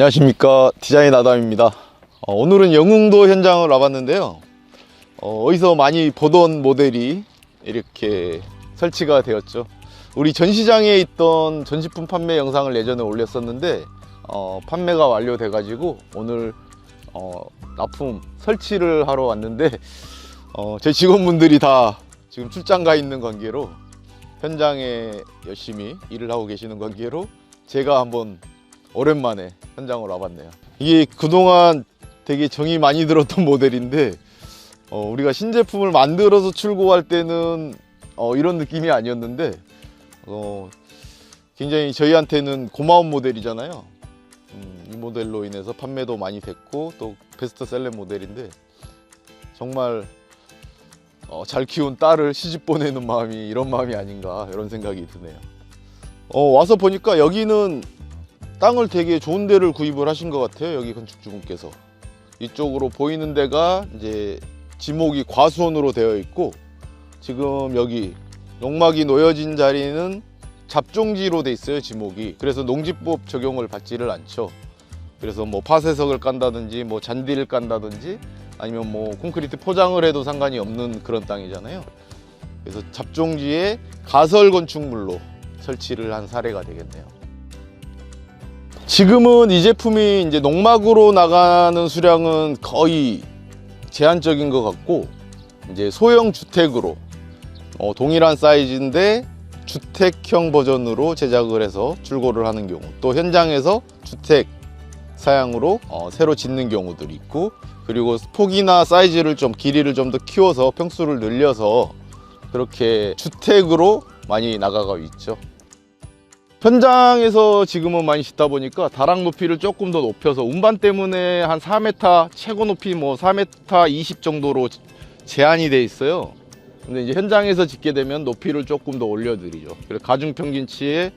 안녕하십니까, 디자인 아담입니다. 오늘은 영흥도 현장을 와봤는데요. 어디서 많이 보던 모델이 이렇게 설치가 되었죠. 우리 전시장에 있던 전시품 판매 영상을 예전에 올렸었는데 판매가 완료돼 가지고 오늘 납품 설치를 하러 왔는데 제 직원분들이 다 지금 출장 가 있는 관계로, 현장에 열심히 일을 하고 계시는 관계로 제가 한번 오랜만에 현장으로 와봤네요. 이게 그동안 되게 정이 많이 들었던 모델인데 우리가 신제품을 만들어서 출고할 때는 이런 느낌이 아니었는데 굉장히 저희한테는 고마운 모델이잖아요. 이 모델로 인해서 판매도 많이 됐고 또 베스트셀러 모델인데, 정말 잘 키운 딸을 시집 보내는 마음이 이런 마음이 아닌가, 이런 생각이 드네요. 와서 보니까 여기는 땅을 되게 좋은 데를 구입을 하신 것 같아요. 여기 건축주분께서 이쪽으로 보이는 데가 이제 지목이 과수원으로 되어 있고, 지금 여기 농막이 놓여진 자리는 잡종지로 돼 있어요, 지목이. 그래서 농지법 적용을 받지를 않죠. 그래서 뭐 파쇄석을 깐다든지 뭐 잔디를 깐다든지 아니면 뭐 콘크리트 포장을 해도 상관이 없는 그런 땅이잖아요. 그래서 잡종지에 가설 건축물로 설치를 한 사례가 되겠네요. 지금은 이 제품이 이제 농막으로 나가는 수량은 거의 제한적인 것 같고, 이제 소형 주택으로 동일한 사이즈인데 주택형 버전으로 제작을 해서 출고를 하는 경우, 또 현장에서 주택 사양으로 새로 짓는 경우들이 있고, 그리고 폭이나 사이즈를 좀, 길이를 좀 더 키워서 평수를 늘려서 그렇게 주택으로 많이 나가고 있죠. 현장에서 지금은 많이 짓다 보니까 다락 높이를 조금 더 높여서, 운반 때문에 한 4m, 최고 높이 뭐 4m 20 정도로 제한이 돼 있어요. 근데 이제 현장에서 짓게 되면 높이를 조금 더 올려드리죠. 그래서 가중 평균치에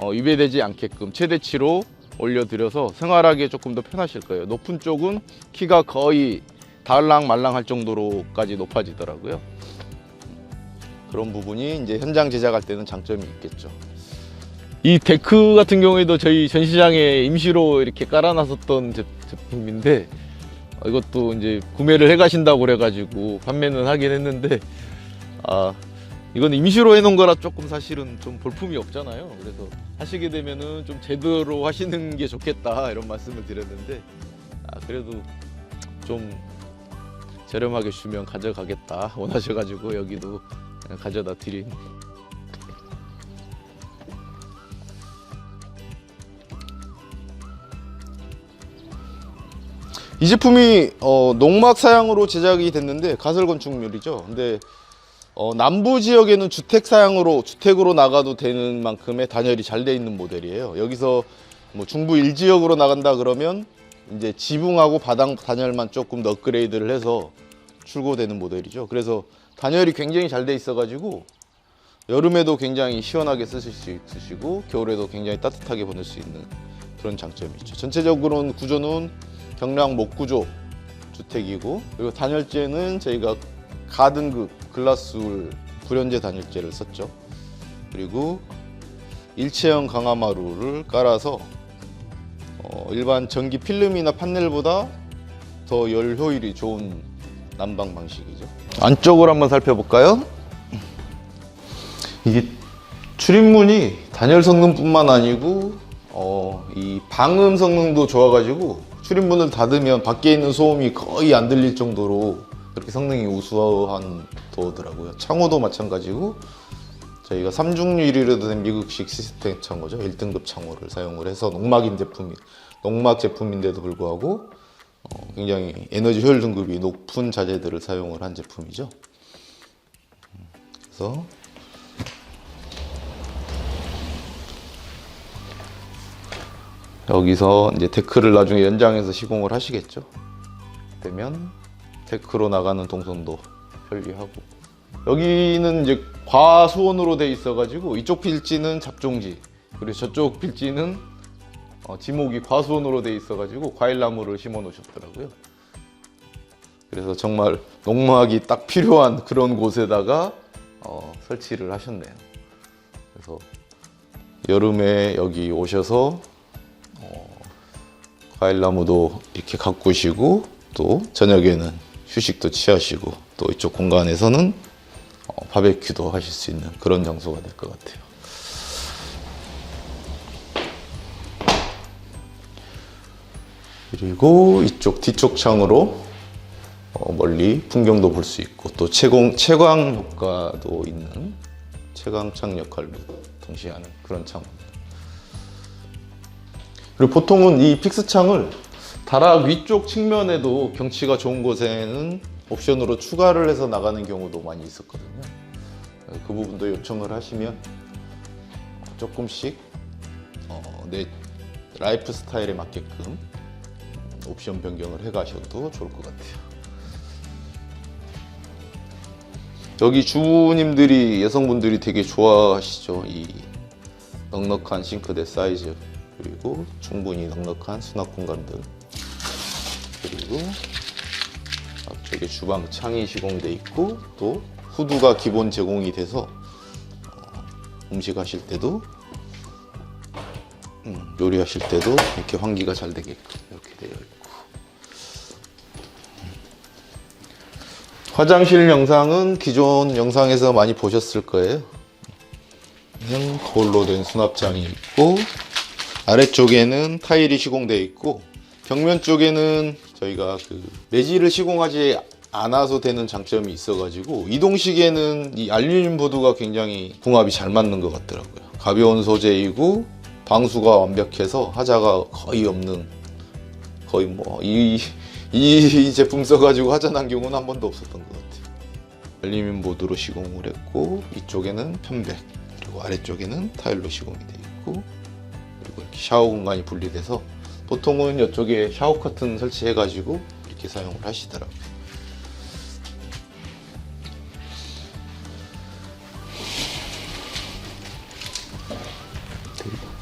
위배되지 않게끔 최대치로 올려드려서 생활하기에 조금 더 편하실 거예요. 높은 쪽은 키가 거의 닿을랑 말랑 할 정도로까지 높아지더라고요. 그런 부분이 이제 현장 제작할 때는 장점이 있겠죠. 이 데크 같은 경우에도 저희 전시장에 임시로 이렇게 깔아놨었던 제품인데, 이것도 이제 구매를 해 가신다고 그래가지고 판매는 하긴 했는데, 이건 임시로 해놓은 거라 조금 사실은 좀 볼품이 없잖아요. 그래서 하시게 되면은 좀 제대로 하시는 게 좋겠다, 이런 말씀을 드렸는데, 그래도 좀 저렴하게 주면 가져가겠다 원하셔가지고 여기도 그냥 가져다 드린. 이 제품이 농막 사양으로 제작이 됐는데 가설 건축물이죠. 근데 남부 지역에는 주택 사양으로, 주택으로 나가도 되는 만큼의 단열이 잘 돼 있는 모델이에요. 여기서 뭐 중부 1지역으로 나간다 그러면 이제 지붕하고 바닥 단열만 조금 더 업그레이드를 해서 출고되는 모델이죠. 그래서 단열이 굉장히 잘 돼 있어 가지고 여름에도 굉장히 시원하게 쓰실 수 있으시고 겨울에도 굉장히 따뜻하게 보낼 수 있는 그런 장점이 있죠. 전체적으로는 구조는 경량 목구조 주택이고, 그리고 단열재는 저희가 가등급 글라스울 불연제 단열재를 썼죠. 그리고 일체형 강화마루를 깔아서 일반 전기 필름이나 판넬보다 더 열 효율이 좋은 난방 방식이죠. 안쪽으로 한번 살펴볼까요? 이게 출입문이 단열 성능뿐만 아니고 이 방음 성능도 좋아가지고 출입문을 닫으면 밖에 있는 소음이 거의 안 들릴 정도로 그렇게 성능이 우수한 도어더라고요. 창호도 마찬가지고 저희가 3중 유리로 된 미국식 시스템 창호죠. 1등급 창호를 사용을 해서 농막 제품인데도 불구하고 굉장히 에너지 효율 등급이 높은 자재들을 사용을 한 제품이죠. 그래서 여기서 이제 데크를 나중에 연장해서 시공을 하시겠죠. 되면 데크로 나가는 동선도 편리하고, 여기는 이제 과수원으로 돼 있어 가지고 이쪽 필지는 잡종지, 그리고 저쪽 필지는 지목이 과수원으로 돼 있어 가지고 과일나무를 심어 놓으셨더라고요. 그래서 정말 농막이 딱 필요한 그런 곳에다가 설치를 하셨네요. 그래서 여름에 여기 오셔서 과일나무도 이렇게 가꾸시고 또 저녁에는 휴식도 취하시고 또 이쪽 공간에서는 바베큐도 하실 수 있는 그런 장소가 될 것 같아요. 그리고 이쪽 뒤쪽 창으로 멀리 풍경도 볼 수 있고 또 채광 효과도 있는 채광창 역할도 동시에 하는 그런 창입니다. 그리고 보통은 이 픽스 창을 다락 위쪽 측면에도 경치가 좋은 곳에는 옵션으로 추가를 해서 나가는 경우도 많이 있었거든요. 그 부분도 요청을 하시면 조금씩 내 라이프 스타일에 맞게끔 옵션 변경을 해 가셔도 좋을 것 같아요. 여기 주부님들이, 여성분들이 되게 좋아하시죠. 이 넉넉한 싱크대 사이즈, 그리고 충분히 넉넉한 수납 공간들, 그리고 앞쪽에 주방 창이 시공돼 있고 또 후드가 기본 제공이 돼서 음식 하실 때도 요리하실 때도 이렇게 환기가 잘 되게끔 이렇게 되어 있고, 화장실 영상은 기존 영상에서 많이 보셨을 거예요. 그냥 거울로 된 수납장이 있고 아래쪽에는 타일이 시공되어 있고 벽면 쪽에는 저희가 그 매질을 시공하지 않아서 되는 장점이 있어가지고 이동식에는 이 알루미늄 보드가 굉장히 궁합이 잘 맞는 것 같더라고요. 가벼운 소재이고 방수가 완벽해서 하자가 거의 없는, 거의 뭐 이 제품 써가지고 하자 난 경우는 한 번도 없었던 것 같아요. 알루미늄 보드로 시공을 했고 이쪽에는 편백, 그리고 아래쪽에는 타일로 시공이 되어 있고, 그리고 이렇게 샤워 공간이 분리돼서 보통은 이쪽에 샤워 커튼 설치해가지고 이렇게 사용을 하시더라고요.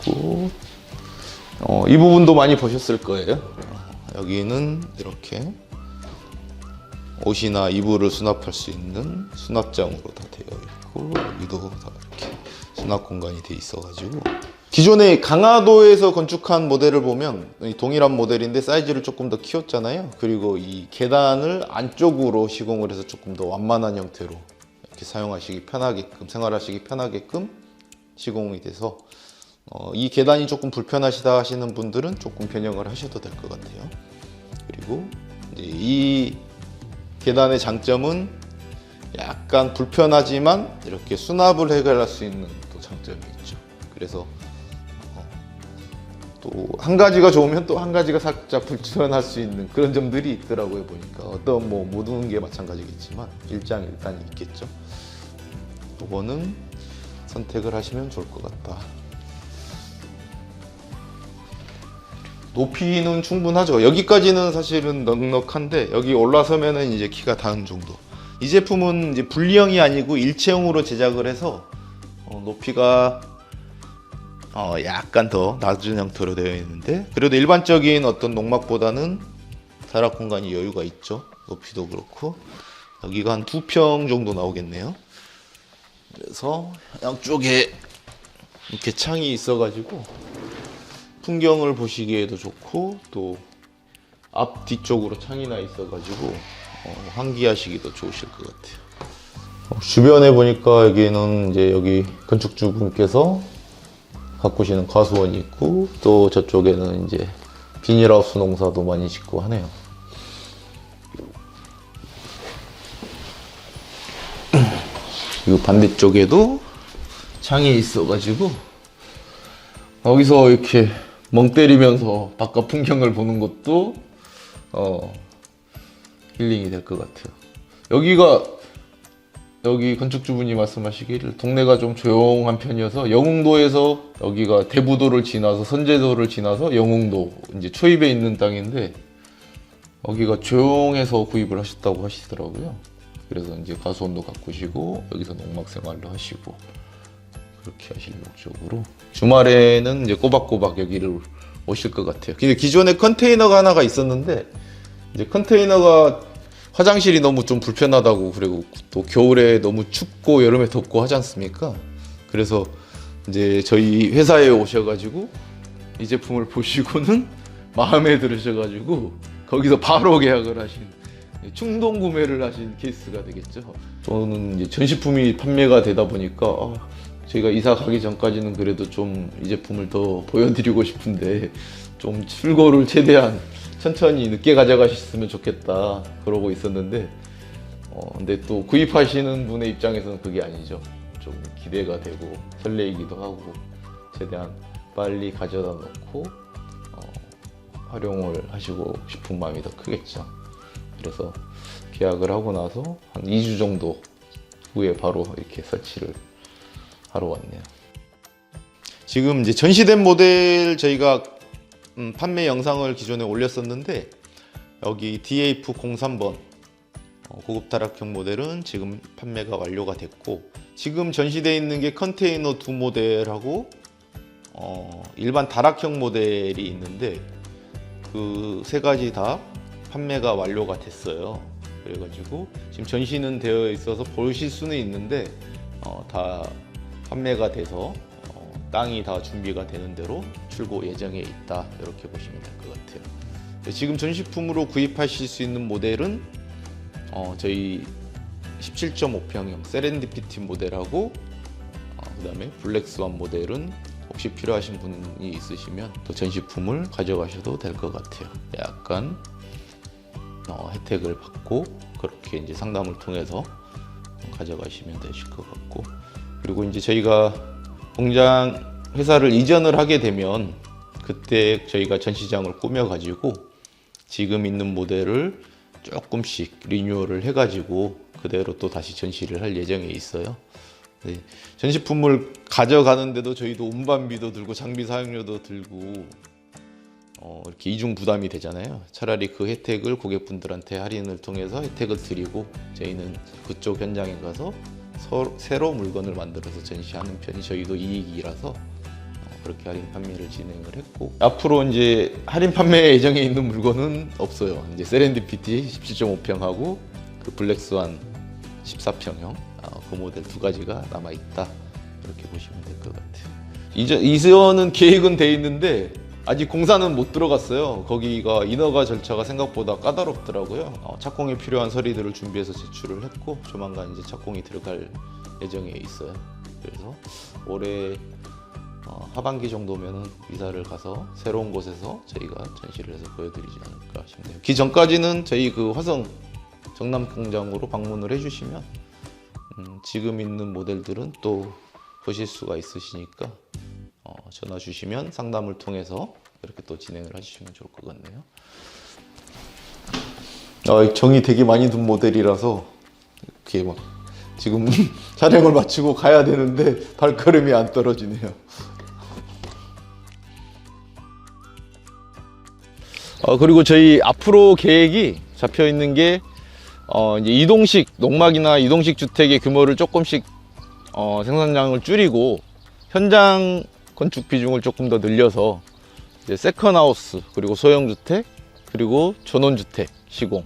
그리고 이 부분도 많이 보셨을 거예요. 여기는 이렇게 옷이나 이불을 수납할 수 있는 수납장으로 다 되어 있고 여기도 다 이렇게 수납 공간이 되어 있어가지고, 기존에 강화도에서 건축한 모델을 보면 동일한 모델인데 사이즈를 조금 더 키웠잖아요. 그리고 이 계단을 안쪽으로 시공을 해서 조금 더 완만한 형태로 이렇게 사용하시기 편하게끔, 생활하시기 편하게끔 시공이 돼서 이 계단이 조금 불편하시다 하시는 분들은 조금 변형을 하셔도 될 것 같아요. 그리고 이제 이 계단의 장점은 약간 불편하지만 이렇게 수납을 해결할 수 있는 또 장점이 있죠. 그래서 또 한 가지가 좋으면 또 한 가지가 살짝 불편할 수 있는 그런 점들이 있더라고요. 보니까 어떤 뭐 모든 게 마찬가지겠지만 일장일단이 있겠죠. 그거는 선택을 하시면 좋을 것 같다. 높이는 충분하죠. 여기까지는 사실은 넉넉한데 여기 올라서면은 이제 키가 닿은 정도. 이 제품은 이제 분리형이 아니고 일체형으로 제작을 해서 높이가 약간 더 낮은 형태로 되어 있는데 그래도 일반적인 어떤 농막보다는 다락 공간이 여유가 있죠. 높이도 그렇고 여기가 한 2평 정도 나오겠네요. 그래서 양쪽에 이렇게 창이 있어가지고 풍경을 보시기에도 좋고 또 앞 뒤쪽으로 창이나 있어가지고 환기하시기도 좋으실 것 같아요. 주변에 보니까 여기는 이제 여기 건축주분께서 가꾸시는 과수원이 있고 또 저쪽에는 이제 비닐하우스 농사도 많이 짓고 하네요. 그리고 반대쪽에도 창이 있어가지고 거기서 이렇게 멍 때리면서 바깥 풍경을 보는 것도 힐링이 될 것 같아요. 여기 건축주분이 말씀하시기를 동네가 좀 조용한 편이어서 영흥도에서 여기가 대부도를 지나서 선제도를 지나서 영흥도 이제 초입에 있는 땅인데 여기가 조용해서 구입을 하셨다고 하시더라고요. 그래서 이제 가수원도 가꾸시고 여기서 농막 생활도 하시고 그렇게 하실 목적으로 주말에는 이제 꼬박꼬박 여기를 오실 것 같아요. 근데 기존에 컨테이너가 하나가 있었는데 이제 컨테이너가 화장실이 너무 좀 불편하다고, 그리고 또 겨울에 너무 춥고 여름에 덥고 하지 않습니까? 그래서 이제 저희 회사에 오셔가지고 이 제품을 보시고는 마음에 들으셔가지고 거기서 바로 계약을 하신, 충동 구매를 하신 케이스가 되겠죠. 저는 이제 전시품이 판매가 되다 보니까 저희가 이사 가기 전까지는 그래도 좀 이 제품을 더 보여드리고 싶은데 좀 출고를 최대한 천천히 늦게 가져가셨으면 좋겠다 그러고 있었는데, 근데 또 구입하시는 분의 입장에서는 그게 아니죠. 좀 기대가 되고 설레이기도 하고 최대한 빨리 가져다 놓고 활용을 하시고 싶은 마음이 더 크겠죠. 그래서 계약을 하고 나서 한 2주 정도 후에 바로 이렇게 설치를 하러 왔네요. 지금 이제 전시된 모델 저희가 판매 영상을 기존에 올렸었는데, 여기 DAF03번 고급 타락형 모델은 지금 판매가 완료가 됐고, 지금 전시되어 있는 게 컨테이너 2 모델하고 일반 다락형 모델이 있는데, 그 세 가지 다 판매가 완료가 됐어요. 그래가지고 지금 전시는 되어 있어서 보실 수는 있는데 다 판매가 돼서 땅이 다 준비가 되는 대로 출고 예정에 있다, 이렇게 보시면 될 것 같아요. 지금 전시품으로 구입하실 수 있는 모델은 저희 17.5평형 세렌디피티 모델하고 그 다음에 블랙스완 모델은 혹시 필요하신 분이 있으시면 또 전시품을 가져가셔도 될 것 같아요. 약간 혜택을 받고 그렇게 이제 상담을 통해서 가져가시면 되실 것 같고, 그리고 이제 저희가 공장 회사를 이전을 하게 되면 그때 저희가 전시장을 꾸며 가지고 지금 있는 모델을 조금씩 리뉴얼을 해 가지고 그대로 또 다시 전시를 할 예정에 있어요. 네. 전시품을 가져가는데도 저희도 운반비도 들고 장비 사용료도 들고 이렇게 이중 부담이 되잖아요. 차라리 그 혜택을 고객분들한테 할인을 통해서 혜택을 드리고 저희는 그쪽 현장에 가서 새로 물건을 만들어서 전시하는 편이 저희도 이익이라서 그렇게 할인 판매를 진행을 했고, 앞으로 이제 할인 판매 예정에 있는 물건은 없어요. 이제 세렌디피티 17.5평하고 그 블랙스완 14평형 그 모델 두 가지가 남아 있다, 이렇게 보시면 될 것 같아요. 이전은 계획은 돼 있는데 아직 공사는 못 들어갔어요. 거기가 인허가 절차가 생각보다 까다롭더라고요. 착공에 필요한 서류들을 준비해서 제출을 했고 조만간 이제 착공이 들어갈 예정에 있어요. 그래서 올해 하반기 정도면은 이사를 가서 새로운 곳에서 저희가 전시를 해서 보여드리지 않을까 싶네요. 그 전까지는 저희 그 화성 정남 공장으로 방문을 해주시면 지금 있는 모델들은 또 보실 수가 있으시니까 전화 주시면 상담을 통해서 이렇게 또 진행을 해주시면 좋을 것 같네요. 정이 되게 많이 든 모델이라서 이렇게 막 지금 촬영을 마치고 가야 되는데 발걸음이 안 떨어지네요. 그리고 저희 앞으로 계획이 잡혀 있는 게 이제 이동식 농막이나 이동식 주택의 규모를 조금씩 생산량을 줄이고 현장 건축 비중을 조금 더 늘려서 이제 세컨하우스, 그리고 소형주택, 그리고 전원주택 시공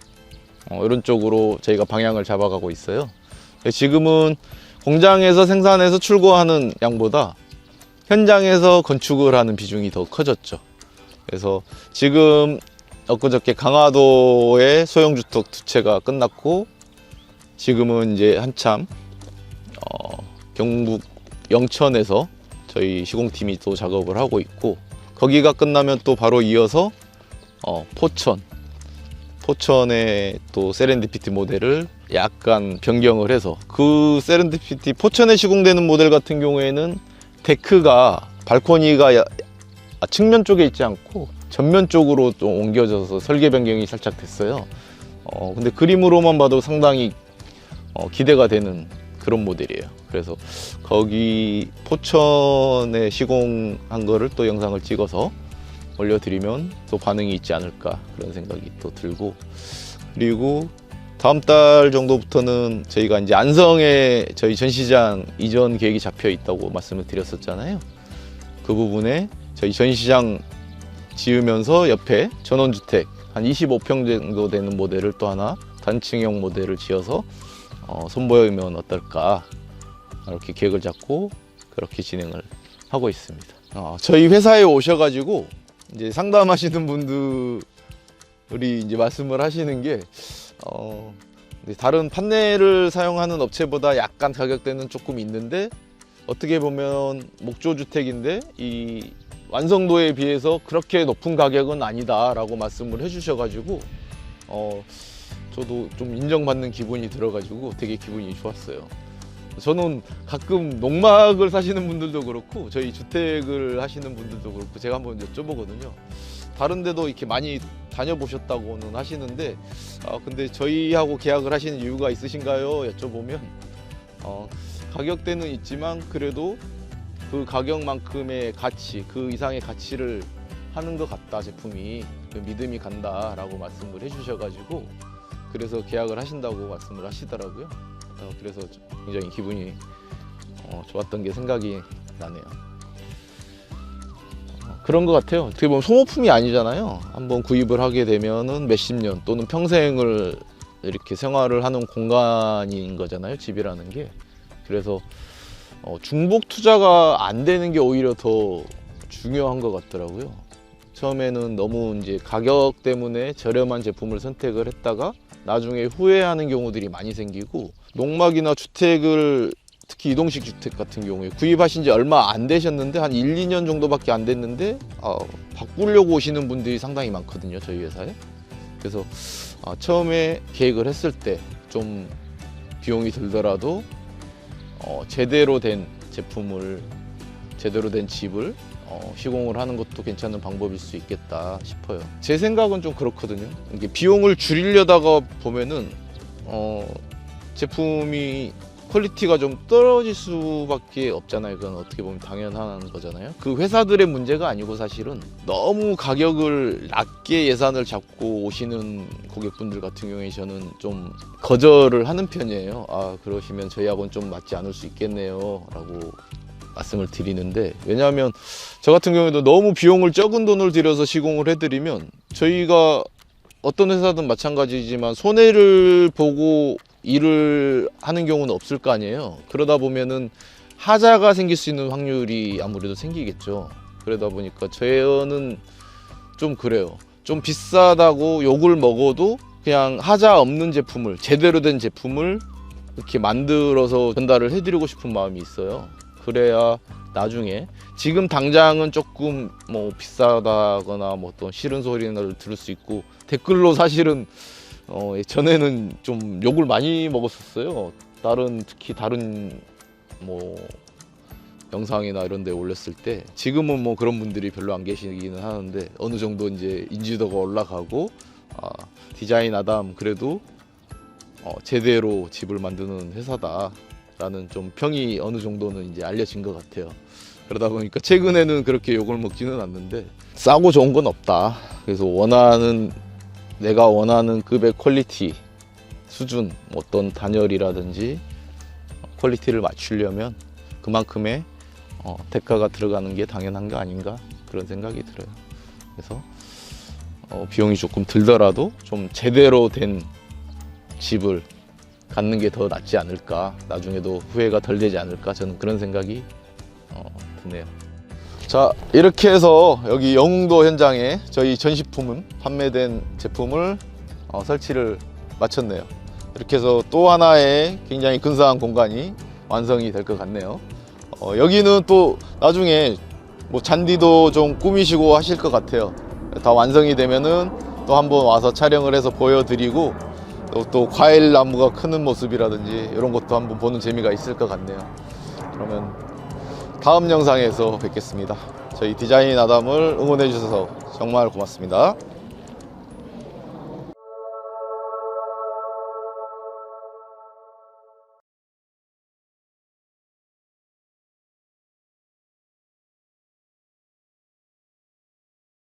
이런 쪽으로 저희가 방향을 잡아가고 있어요. 지금은 공장에서 생산해서 출고하는 양보다 현장에서 건축을 하는 비중이 더 커졌죠. 그래서 지금 엊그저께 강화도의 소형주택 2채가 끝났고, 지금은 이제 한참 경북 영천에서 저희 시공팀이 또 작업을 하고 있고, 거기가 끝나면 또 바로 이어서 포천의 또 세렌디피티 모델을 약간 변경을 해서, 그 세렌디피티 포천에 시공되는 모델 같은 경우에는 데크가 발코니가 측면 쪽에 있지 않고 전면 쪽으로 좀 옮겨져서 설계 변경이 살짝 됐어요. 근데 그림으로만 봐도 상당히 기대가 되는 그런 모델이에요. 그래서 거기 포천에 시공한 거를 또 영상을 찍어서 올려드리면 또 반응이 있지 않을까, 그런 생각이 또 들고, 그리고 다음 달 정도부터는 저희가 이제 안성에 저희 전시장 이전 계획이 잡혀 있다고 말씀을 드렸었잖아요. 그 부분에 저희 전시장 지으면서 옆에 전원주택 한 25평 정도 되는 모델을 또 하나 단층형 모델을 지어서 선보이면 어떨까, 이렇게 계획을 잡고 그렇게 진행을 하고 있습니다. 저희 회사에 오셔가지고 이제 상담하시는 분들이 이제 말씀을 하시는 게 다른 판넬을 사용하는 업체보다 약간 가격대는 조금 있는데 어떻게 보면 목조주택인데 이 완성도에 비해서 그렇게 높은 가격은 아니다 라고 말씀을 해주셔가지고 저도 좀 인정받는 기분이 들어가지고 되게 기분이 좋았어요. 저는 가끔 농막을 사시는 분들도 그렇고 저희 주택을 하시는 분들도 그렇고 제가 한번 여쭤보거든요. 다른 데도 이렇게 많이 다녀보셨다고는 하시는데 근데 저희하고 계약을 하시는 이유가 있으신가요? 여쭤보면 가격대는 있지만 그래도 그 가격만큼의 가치, 그 이상의 가치를 하는 것 같다, 제품이. 믿음이 간다 라고 말씀을 해주셔가지고 그래서 계약을 하신다고 말씀을 하시더라고요. 그래서 굉장히 기분이 좋았던 게 생각이 나네요. 그런 것 같아요. 어떻게 보면 소모품이 아니잖아요. 한번 구입을 하게 되면은 몇십 년 또는 평생을 이렇게 생활을 하는 공간인 거잖아요, 집이라는 게. 그래서 중복 투자가 안 되는 게 오히려 더 중요한 것 같더라고요. 처음에는 너무 이제 가격 때문에 저렴한 제품을 선택을 했다가 나중에 후회하는 경우들이 많이 생기고, 농막이나 주택을 특히 이동식 주택 같은 경우에 구입하신 지 얼마 안 되셨는데 한 1, 2년 정도밖에 안 됐는데 바꾸려고 오시는 분들이 상당히 많거든요, 저희 회사에. 그래서 처음에 계획을 했을 때 좀 비용이 들더라도 제대로 된 제품을, 제대로 된 집을 시공을 하는 것도 괜찮은 방법일 수 있겠다 싶어요. 제 생각은 좀 그렇거든요. 이게 비용을 줄이려다가 보면은 제품이 퀄리티가 좀 떨어질 수밖에 없잖아요. 그건 어떻게 보면 당연한 거잖아요. 그 회사들의 문제가 아니고 사실은 너무 가격을 낮게 예산을 잡고 오시는 고객분들 같은 경우에 저는 좀 거절을 하는 편이에요. 그러시면 저희하고는 좀 맞지 않을 수 있겠네요 라고 말씀을 드리는데, 왜냐하면 저 같은 경우에도 너무 비용을 적은 돈을 들여서 시공을 해드리면 저희가 어떤 회사든 마찬가지지만 손해를 보고 일을 하는 경우는 없을 거 아니에요. 그러다 보면은 하자가 생길 수 있는 확률이 아무래도 생기겠죠. 그러다 보니까 저는 좀 그래요. 좀 비싸다고 욕을 먹어도 그냥 하자 없는 제품을, 제대로 된 제품을 이렇게 만들어서 전달을 해드리고 싶은 마음이 있어요. 그래야 나중에, 지금 당장은 조금 뭐 비싸다거나 뭐 어떤 싫은 소리를 들을 수 있고, 댓글로 사실은 전에는 좀 욕을 많이 먹었었어요. 특히 다른 뭐 영상이나 이런 데 올렸을 때. 지금은 뭐 그런 분들이 별로 안 계시기는 하는데 어느 정도 이제 인지도가 올라가고 디자인 아담 그래도 제대로 집을 만드는 회사다 라는 좀 평이 어느 정도는 이제 알려진 것 같아요. 그러다 보니까 최근에는 그렇게 욕을 먹지는 않는데, 싸고 좋은 건 없다. 그래서 내가 원하는 급의 퀄리티 수준, 어떤 단열이라든지 퀄리티를 맞추려면 그만큼의 대가가 들어가는 게 당연한 거 아닌가, 그런 생각이 들어요. 그래서 비용이 조금 들더라도 좀 제대로 된 집을 갖는 게 더 낫지 않을까, 나중에도 후회가 덜 되지 않을까, 저는 그런 생각이 드네요. 자, 이렇게 해서 여기 영흥도 현장에 저희 전시품은 판매된 제품을 설치를 마쳤네요. 이렇게 해서 또 하나의 굉장히 근사한 공간이 완성이 될 것 같네요. 여기는 또 나중에 뭐 잔디도 좀 꾸미시고 하실 것 같아요. 다 완성이 되면은 또 한번 와서 촬영을 해서 보여드리고, 또 과일 나무가 크는 모습이라든지 이런 것도 한번 보는 재미가 있을 것 같네요. 그러면 다음 영상에서 뵙겠습니다. 저희 디자인 아담을 응원해 주셔서 정말 고맙습니다.